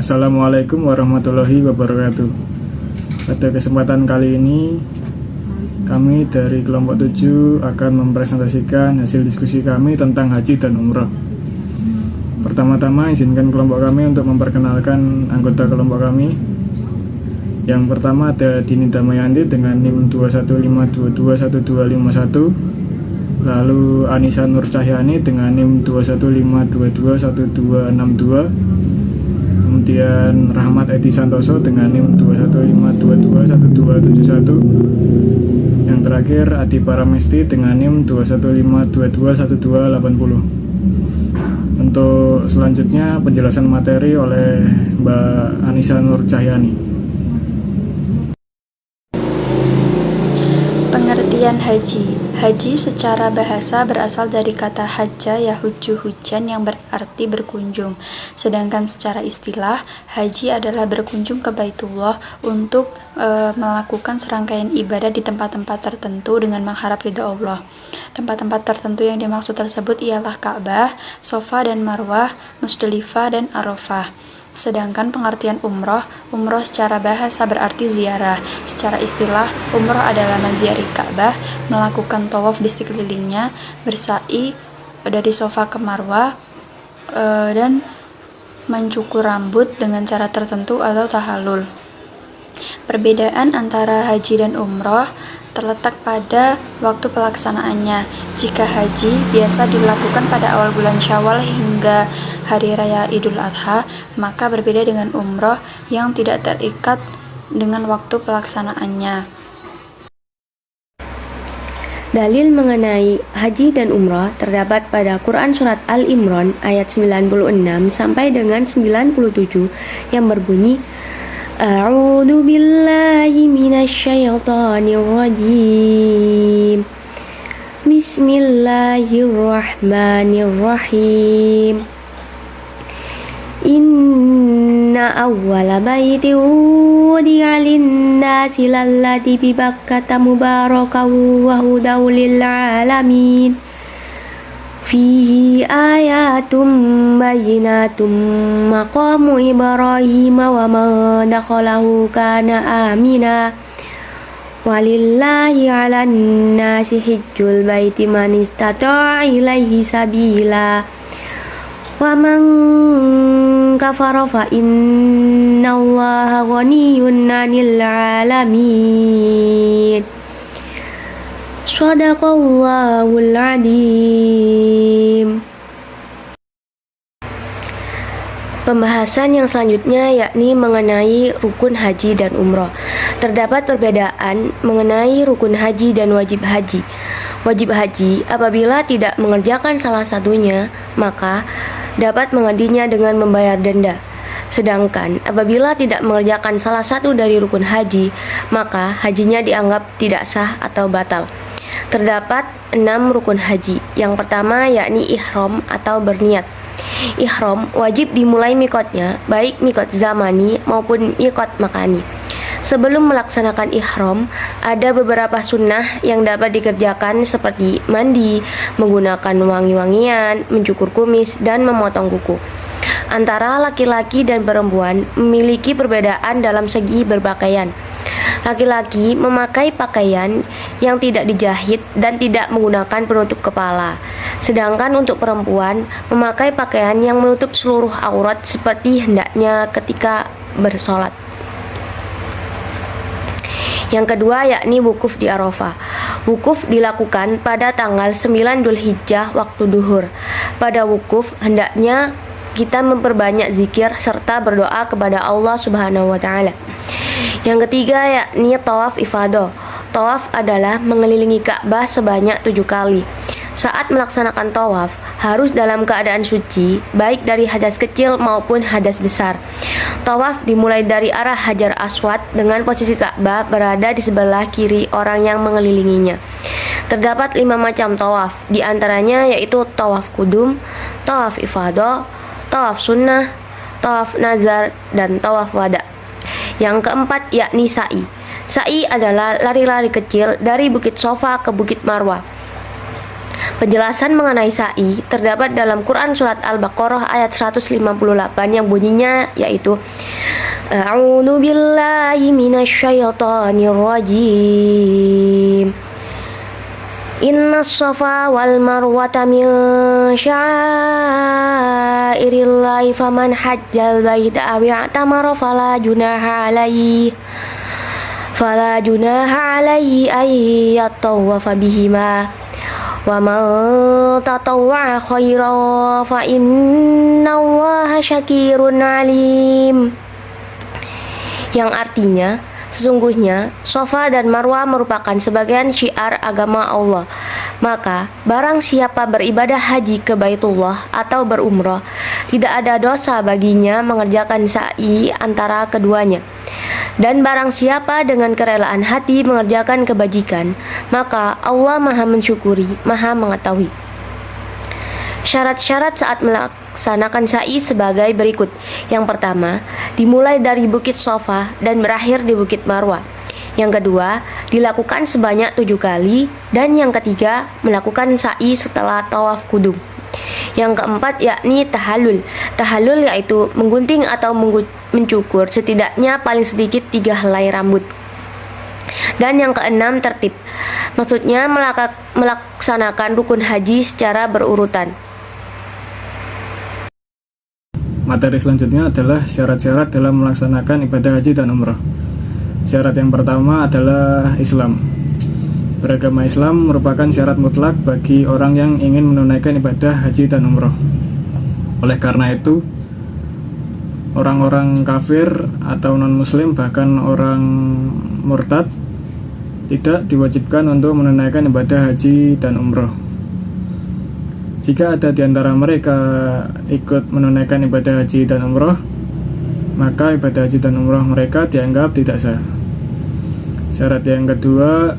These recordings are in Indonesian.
Assalamualaikum warahmatullahi wabarakatuh. Pada kesempatan kali ini, kami dari kelompok 7 akan mempresentasikan hasil diskusi kami tentang haji dan umroh. Pertama-tama izinkan kelompok kami untuk memperkenalkan anggota kelompok kami. Yang pertama ada Dini Damayanti dengan NIM 215221251. Lalu Anissa Nur Cahyani dengan NIM 215221262. Kemudian Rahmat Edi Santoso dengan NIM 215221271. Yang terakhir Adi Paramesti dengan NIM 215221280. Untuk selanjutnya penjelasan materi oleh Mbak Anissa Nur Cahyani. Pengertian haji. Haji secara bahasa berasal dari kata hajja yahujju hujan yang berarti berkunjung. Sedangkan secara istilah, haji adalah berkunjung ke Baitullah untuk melakukan serangkaian ibadah di tempat-tempat tertentu dengan mengharap ridha Allah. Tempat-tempat tertentu yang dimaksud tersebut ialah Ka'bah, Safa dan Marwah, Musdalifah dan Arafah. Sedangkan pengertian umroh secara bahasa berarti ziarah. Secara istilah, umroh adalah menziarahi Ka'bah, melakukan tawaf di sekelilingnya, bersa'i dari Safa ke Marwah, dan mencukur rambut dengan cara tertentu atau tahallul. Perbedaan antara haji dan umroh terletak pada waktu pelaksanaannya. Jika haji biasa dilakukan pada awal bulan Syawal hingga Hari Raya Idul Adha, maka berbeda dengan umroh yang tidak terikat dengan waktu pelaksanaannya. Dalil mengenai haji dan umrah terdapat pada Quran Surat Al-Imran ayat 96 sampai dengan 97 yang berbunyi, A'udzu billahi minasyaitonir rajim. Bismillahirrahmanirrahim. Inna awwala baitin wudi'a lin-nasi lalladzi bi Bakkata mubarakan wa hudaw lil alamin. Fihi ayatum bayyinatum maqamu Ibrahim wa man dakhalahu kana amina. Walillahi 'alan nasi hajjul baiti man istata'a ilaihi sabila. Wa man kafara fa innallaha ghaniyyun 'anil 'alamin. Shadaqallahul adzim. Pembahasan yang selanjutnya yakni mengenai rukun haji dan umroh. Terdapat perbedaan mengenai rukun haji dan wajib haji. Wajib haji apabila tidak mengerjakan salah satunya, maka dapat menggantinya dengan membayar denda. Sedangkan apabila tidak mengerjakan salah satu dari rukun haji, maka hajinya dianggap tidak sah atau batal. Terdapat 6 rukun haji. Yang pertama yakni ihram atau berniat. Ihram wajib dimulai mikotnya, baik mikot zamani maupun mikot makani. Sebelum melaksanakan ihram, ada beberapa sunnah yang dapat dikerjakan seperti mandi, menggunakan wangi-wangian, mencukur kumis, dan memotong kuku. Antara laki-laki dan perempuan memiliki perbedaan dalam segi berpakaian. Laki-laki memakai pakaian yang tidak dijahit dan tidak menggunakan penutup kepala. Sedangkan untuk perempuan memakai pakaian yang menutup seluruh aurat seperti hendaknya ketika bersolat. Yang kedua yakni wukuf di Arafah. Wukuf dilakukan pada tanggal 9 Dzulhijjah waktu duhur. Pada wukuf hendaknya kita memperbanyak zikir serta berdoa kepada Allah Subhanahu wa taala. Yang ketiga yakni tawaf ifadah. Tawaf adalah mengelilingi Ka'bah sebanyak 7 kali. Saat melaksanakan tawaf harus dalam keadaan suci, baik dari hadas kecil maupun hadas besar. Tawaf dimulai dari arah Hajar Aswad dengan posisi Ka'bah berada di sebelah kiri orang yang mengelilinginya. Terdapat 5 macam tawaf, di antaranya yaitu tawaf kudum, tawaf ifadah, tawaf sunnah, tawaf nazar, dan tawaf wada. Yang keempat yakni sa'i. Sa'i adalah lari-lari kecil dari Bukit Safa ke Bukit Marwah. Penjelasan mengenai sa'i terdapat dalam Quran surat Al-Baqarah ayat 158 yang bunyinya yaitu A'udzu billahi minasyaitonir rajim. Innas safa wal marwata min sya'airillahi faman hajjal baita aw i'tamara fala junaha alaihi ay yatawafa bihima wa man tatawwa'a khairan fa innallaha syakirun alim. Yang artinya, sesungguhnya Safa dan Marwah merupakan sebagian syiar agama Allah. Maka, barang siapa beribadah haji ke Baitullah atau berumrah, tidak ada dosa baginya mengerjakan sa'i antara keduanya. Dan barang siapa dengan kerelaan hati mengerjakan kebajikan, maka Allah Maha mensyukuri, Maha mengetahui. Syarat-syarat saat melaksanakan sa'i sebagai berikut. Yang pertama, dimulai dari Bukit Safa dan berakhir di Bukit Marwah. Yang kedua, dilakukan sebanyak 7 kali. Dan yang ketiga, melakukan sa'i setelah tawaf kudum. Yang keempat yakni tahallul. Tahallul yaitu menggunting atau mencukur setidaknya paling sedikit 3 helai rambut. Dan yang keenam tertib. Maksudnya melaksanakan rukun haji secara berurutan. Materi selanjutnya adalah syarat-syarat dalam melaksanakan ibadah haji dan umrah. Syarat yang pertama adalah Islam. Beragama Islam merupakan syarat mutlak bagi orang yang ingin menunaikan ibadah haji dan umrah. Oleh karena itu, orang-orang kafir atau non-muslim bahkan orang murtad tidak diwajibkan untuk menunaikan ibadah haji dan umrah. Jika ada di antara mereka ikut menunaikan ibadah haji dan umrah, maka ibadah haji dan umrah mereka dianggap tidak sah. Syarat yang kedua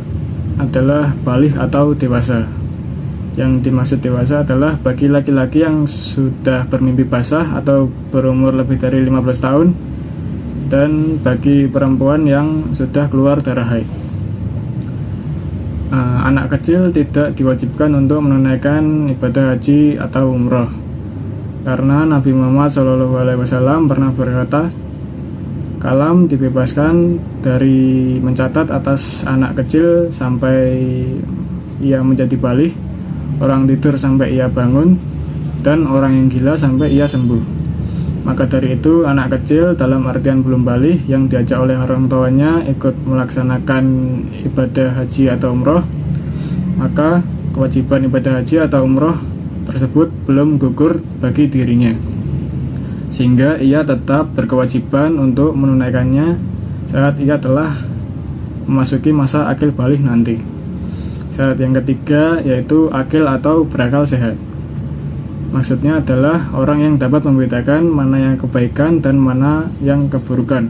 adalah baligh atau dewasa. Yang dimaksud dewasa adalah bagi laki-laki yang sudah bermimpi basah atau berumur lebih dari 15 tahun, dan bagi perempuan yang sudah keluar darah haid. Anak kecil tidak diwajibkan untuk menunaikan ibadah haji atau umrah, karena Nabi Muhammad SAW pernah berkata, kalam dibebaskan dari mencatat atas anak kecil sampai ia menjadi baligh, orang tidur sampai ia bangun, dan orang yang gila sampai ia sembuh. Maka dari itu, anak kecil dalam artian belum baligh yang diajak oleh orang tuanya ikut melaksanakan ibadah haji atau umrah, maka kewajiban ibadah haji atau umrah tersebut belum gugur bagi dirinya, sehingga ia tetap berkewajiban untuk menunaikannya saat ia telah memasuki masa akil baligh nanti. Syarat yang ketiga yaitu akil atau berakal sehat. Maksudnya adalah orang yang dapat membedakan mana yang kebaikan dan mana yang keburukan.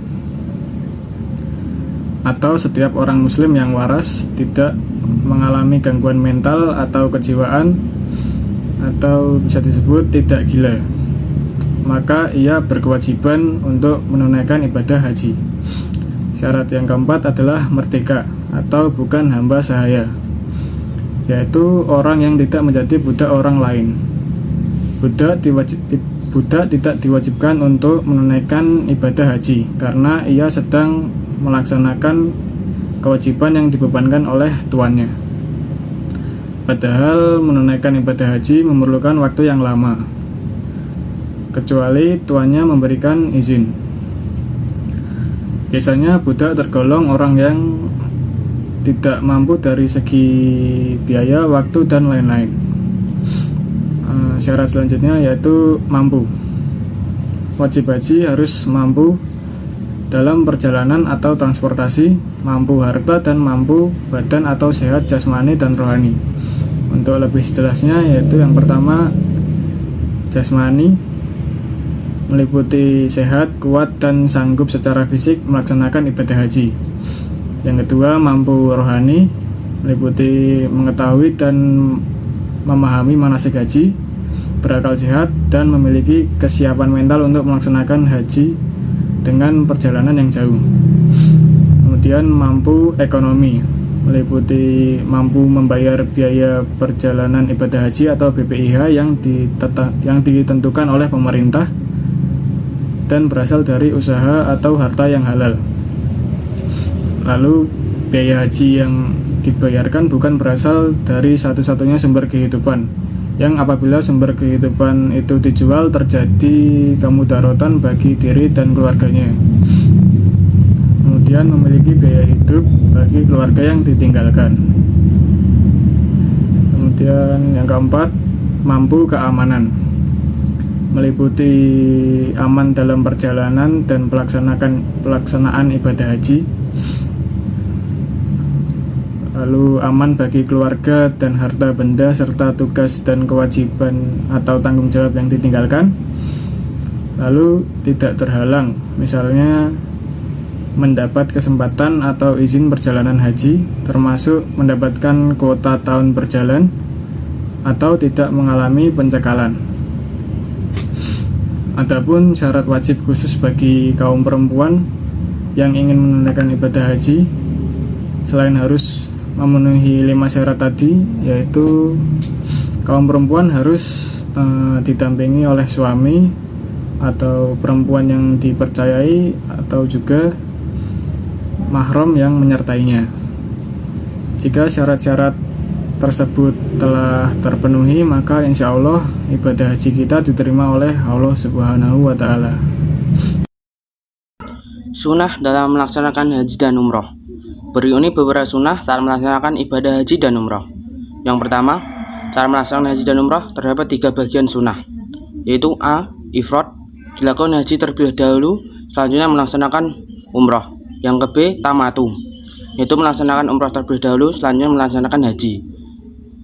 Atau setiap orang muslim yang waras, tidak mengalami gangguan mental atau kejiwaan, atau bisa disebut tidak gila, maka ia berkewajiban untuk menunaikan ibadah haji. Syarat yang keempat adalah merdeka atau bukan hamba sahaya, yaitu orang yang tidak menjadi budak orang lain. Budak tidak diwajibkan untuk menunaikan ibadah haji karena ia sedang melaksanakan kewajiban yang dibebankan oleh tuannya. Padahal menunaikan ibadah haji memerlukan waktu yang lama, kecuali tuannya memberikan izin. Biasanya budak tergolong orang yang tidak mampu dari segi biaya, waktu, dan lain-lain. Syarat selanjutnya yaitu mampu. Wajib haji harus mampu dalam perjalanan atau transportasi, mampu harta, dan mampu badan atau sehat jasmani dan rohani. Untuk lebih jelasnya yaitu yang pertama jasmani, meliputi sehat, kuat, dan sanggup secara fisik melaksanakan ibadah haji. Yang kedua mampu rohani, meliputi mengetahui dan memahami manasik haji, berakal sehat, dan memiliki kesiapan mental untuk melaksanakan haji dengan perjalanan yang jauh. Kemudian mampu ekonomi, meliputi mampu membayar biaya perjalanan ibadah haji atau BPIH yang ditentukan oleh pemerintah dan berasal dari usaha atau harta yang halal. Lalu biaya haji yang dibayarkan bukan berasal dari satu-satunya sumber kehidupan, yang apabila sumber kehidupan itu dijual terjadi kemudaratan bagi diri dan keluarganya. Kemudian memiliki biaya hidup bagi keluarga yang ditinggalkan. Kemudian yang keempat, mampu keamanan, meliputi aman dalam perjalanan dan pelaksanaan ibadah haji. Lalu aman bagi keluarga dan harta benda serta tugas dan kewajiban atau tanggung jawab yang ditinggalkan. Lalu tidak terhalang, misalnya mendapat kesempatan atau izin perjalanan haji, termasuk mendapatkan kuota tahun berjalan atau tidak mengalami pencekalan. Adapun syarat wajib khusus bagi kaum perempuan yang ingin menunaikan ibadah haji, selain harus memenuhi 5 syarat tadi, yaitu kaum perempuan harus didampingi oleh suami atau perempuan yang dipercayai atau juga mahram yang menyertainya. Jika syarat-syarat tersebut telah terpenuhi, maka insya Allah ibadah haji kita diterima oleh Allah Subhanahu wa Ta'ala. Sunnah dalam melaksanakan haji dan umroh. Berikut ini beberapa sunnah saat melaksanakan ibadah haji dan umroh. Yang pertama, cara melaksanakan haji dan umroh terdapat 3 bagian sunnah, yaitu A. Ifrad, dilakukan haji terlebih dahulu, selanjutnya melaksanakan umroh. Yang B. Tamatu, yaitu melaksanakan umroh terlebih dahulu, selanjutnya melaksanakan haji.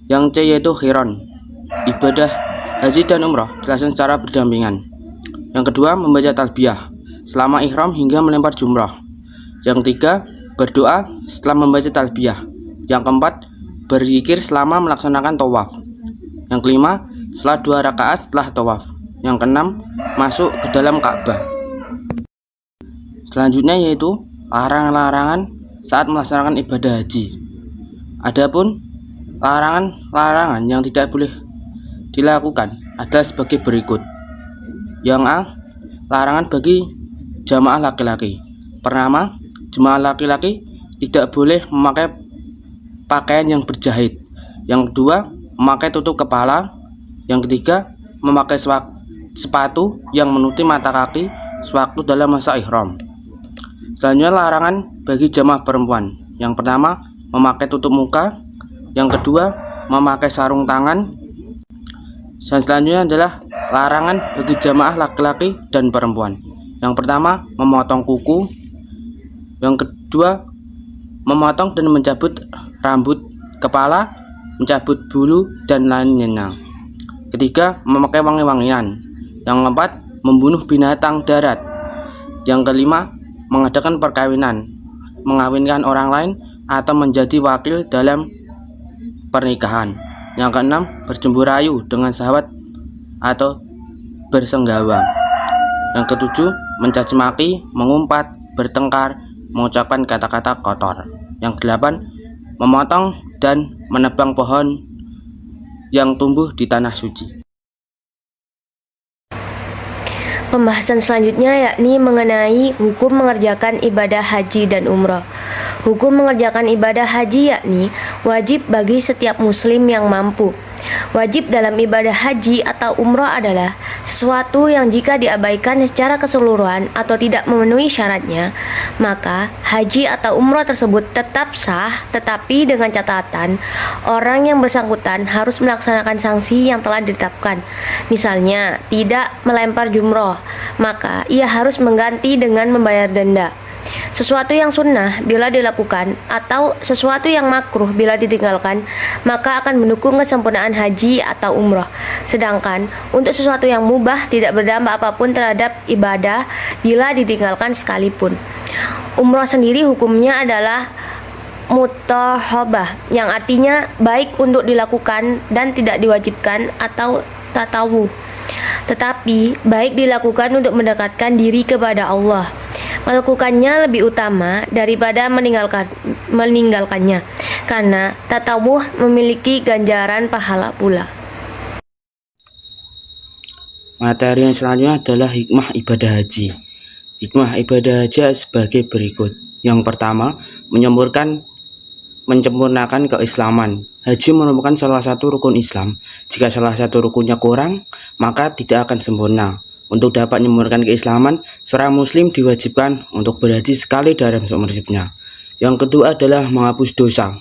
Yang C yaitu Khiron, ibadah haji dan umroh dilaksanakan secara berdampingan. Yang kedua, membaca talbiyah selama ihram hingga melempar jumrah. Yang tiga, berdoa setelah membaca talbiyah. Yang keempat, berzikir selama melaksanakan tawaf. Yang kelima, setelah 2 rakaat setelah tawaf. Yang keenam, masuk ke dalam Ka'bah. Selanjutnya yaitu larangan-larangan saat melaksanakan ibadah haji. Adapun larangan-larangan yang tidak boleh dilakukan adalah sebagai berikut. Yang A, larangan bagi jamaah laki-laki. Pertama, jemaah laki-laki tidak boleh memakai pakaian yang berjahit. Yang kedua, memakai tutup kepala. Yang ketiga, memakai sepatu yang menutupi mata kaki sewaktu dalam masa ihram. Selanjutnya larangan bagi jamaah perempuan. Yang pertama, memakai tutup muka. Yang kedua, memakai sarung tangan. Dan selanjutnya adalah larangan bagi jamaah laki-laki dan perempuan. Yang pertama, memotong kuku. Yang kedua, memotong dan mencabut rambut kepala, mencabut bulu dan lainnya. Ketiga, memakai wangi-wangian. Yang keempat, membunuh binatang darat. Yang kelima, mengadakan perkawinan, mengawinkan orang lain atau menjadi wakil dalam pernikahan. Yang keenam, bercemburu rayu dengan sahabat atau bersenggawa. Yang ketujuh, mencaci maki, mengumpat, bertengkar, mengucapkan kata-kata kotor. Yang kedelapan, memotong dan menebang pohon yang tumbuh di tanah suci. Pembahasan selanjutnya yakni mengenai hukum mengerjakan ibadah haji dan umroh. Hukum mengerjakan ibadah haji yakni wajib bagi setiap muslim yang mampu. Wajib dalam ibadah haji atau umroh adalah sesuatu yang jika diabaikan secara keseluruhan atau tidak memenuhi syaratnya, maka haji atau umroh tersebut tetap sah, tetapi dengan catatan orang yang bersangkutan harus melaksanakan sanksi yang telah ditetapkan. Misalnya, tidak melempar jumroh, maka ia harus mengganti dengan membayar denda. Sesuatu yang sunnah bila dilakukan atau sesuatu yang makruh bila ditinggalkan, maka akan mendukung kesempurnaan haji atau umroh. Sedangkan untuk sesuatu yang mubah tidak berdampak apapun terhadap ibadah bila ditinggalkan sekalipun. Umroh sendiri hukumnya adalah mutahabah, yang artinya baik untuk dilakukan dan tidak diwajibkan atau tatawu, tetapi baik dilakukan untuk mendekatkan diri kepada Allah. Melakukannya lebih utama daripada meninggalkannya. karena tatawuh memiliki ganjaran pahala pula. Materi yang selanjutnya adalah hikmah ibadah haji. Hikmah ibadah haji sebagai berikut. Yang pertama, menyempurnakan keislaman. Haji merupakan salah satu rukun Islam. Jika salah satu rukunnya kurang, maka tidak akan sempurna. Untuk dapat menyempurnakan keislaman, seorang muslim diwajibkan untuk berhaji sekali dalam seumur hidupnya. Yang kedua adalah menghapus dosa.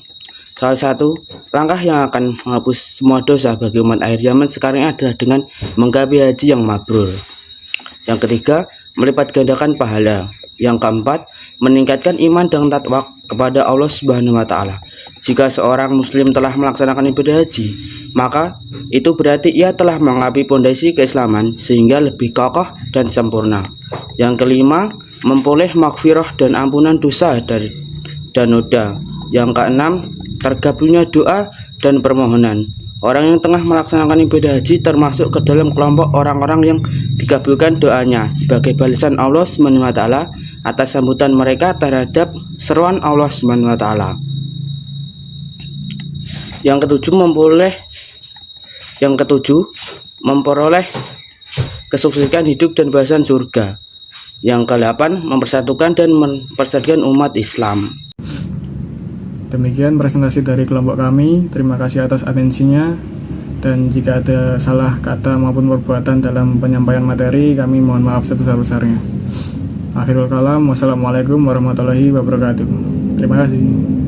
Salah satu langkah yang akan menghapus semua dosa bagi umat akhir zaman sekarang adalah dengan menggapai haji yang mabrur. Yang ketiga, melipat gandakan pahala. Yang keempat, meningkatkan iman dan takwa kepada Allah Subhanahu wa taala. Jika seorang muslim telah melaksanakan ibadah haji, maka itu berarti ia telah menggapai pondasi keislaman sehingga lebih kokoh dan sempurna. Yang kelima, memperoleh maghfirah dan ampunan dosa dan noda. Yang keenam, tergabungnya doa dan permohonan. Orang yang tengah melaksanakan ibadah haji termasuk ke dalam kelompok orang-orang yang dikabulkan doanya sebagai balasan Allah Subhanahu wa taala atas sambutan mereka terhadap seruan Allah Subhanahu wa taala. Yang ketujuh, memperoleh kesuksesan hidup dan bahasan surga. Yang ke-8, mempersatukan dan mempersatukan umat Islam. Demikian presentasi dari kelompok kami. Terima kasih atas atensinya. Dan jika ada salah kata maupun perbuatan dalam penyampaian materi, kami mohon maaf sebesar-besarnya. Akhirul kalam, wassalamualaikum warahmatullahi wabarakatuh. Terima kasih.